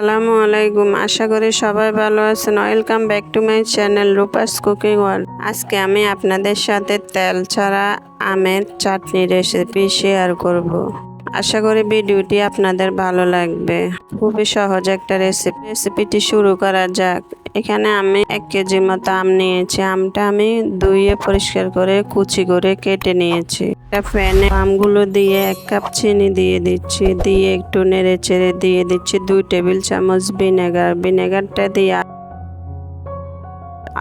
আসসালামু আলাইকুম। আশা করি সবাই ভালো আছেন। Welcome back to my channel Rupa's cooking world. আজকে আমি আপনাদের সাথে তেল ছাড়া আমের চাটনি রেসিপি শেয়ার করব। আশা করি ভিডিওটি আপনাদের ভালো লাগবে। খুবই সহজ একটা রেসিপিটি শুরু করা যাক। এখানে আমি 1 কেজির মতো আম নিয়েছি। আমটা আমি ধুয়ে পরিষ্কার করে কুচি করে কেটে নিয়েছি। একটা প্যানে আমগুলো দিয়ে 1 কাপ চিনি দিয়ে দিচ্ছি। দিয়ে একটু নেড়ে চেড়ে দিয়ে দিচ্ছি 2 টেবিল চামচ ভিনেগারটা দিয়ে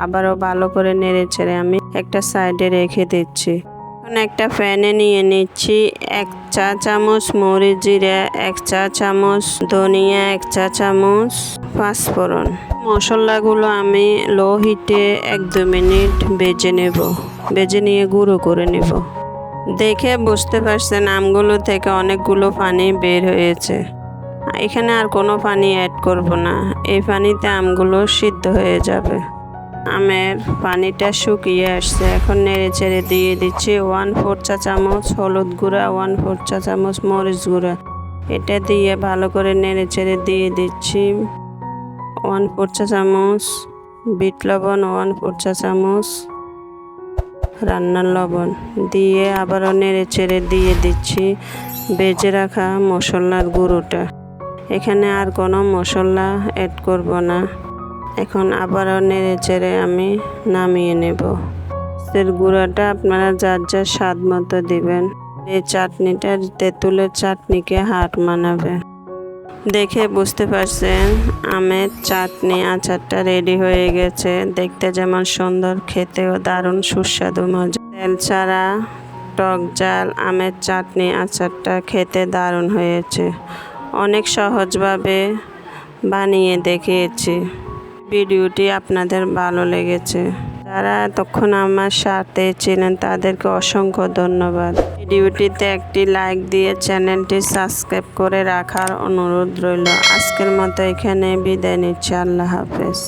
আবারও ভালো করে নেড়ে চেড়ে আমি একটা সাইডে রেখে দিচ্ছি। এখন একটা প্যানে নিয়ে নিচ্ছি 1 চা চামচ মরিচ জিরা, 1 চা চামচ ধনিয়া, 1 চা চামচ পাঁচফোড়ন। মশলাগুলো আমি লো হিটে 1-2 মিনিট ভেজে নিয়ে গুঁড়ো করে নেব। দেখে বুঝতে পারছেন আমগুলো থেকে অনেকগুলো পানি বের হয়েছে। এখানে আর কোনো পানি অ্যাড করব না। এই পানিতে আমগুলো সিদ্ধ হয়ে যাবে। আমের পানিটা শুকিয়ে আসছে। এখন নেড়ে চেড়ে দিয়ে দিচ্ছি 1/4 চা চামচ হলুদ গুঁড়া, 1/4 চা চামচ মরিচ গুঁড়া। এটা দিয়ে ভালো করে নেড়ে চেড়ে দিয়ে দিচ্ছি 1/4 চা চামচ বিট লবণ, 1/4 চা চামচ রান্নার লবণ দিয়ে আবারও নেড়ে চেড়ে দিয়ে দিচ্ছি ভেজে রাখা মশলার গুঁড়োটা। এখানে আর কোনো মশলা অ্যাড করব না। এখন আবারও নেড়ে চেড়ে আমি নামিয়ে নেব। এর গুঁড়াটা আপনারা যার যার স্বাদ মতো দিবেন। এই চাটনিটা তেঁতুলের চাটনিকে হার মানাবে। দেখে বুঝতে পারছেন আমের চাটনি আচারটা রেডি হয়ে গেছে। দেখতে যেমন সুন্দর, খেতেও দারুণ সুস্বাদু মজা। তেল ছাড়া টক ঝাল আমের চাটনি আচারটা খেতে দারুণ হয়েছে। অনেক সহজভাবে বানিয়ে দেখিয়েছি। ভিডিওটি আপনাদের ভালো লেগেছে। যারা এতক্ষণ আমার সাথে ছিলেন তাদেরকে অসংখ্য ধন্যবাদ। ভিডিওটিতে একটি লাইক দিয়ে চ্যানেলটি সাবস্ক্রাইব করে রাখার অনুরোধ রইল। আজকের মতো এখানে বিদায় নিচ্ছি। আল্লাহ হাফেজ।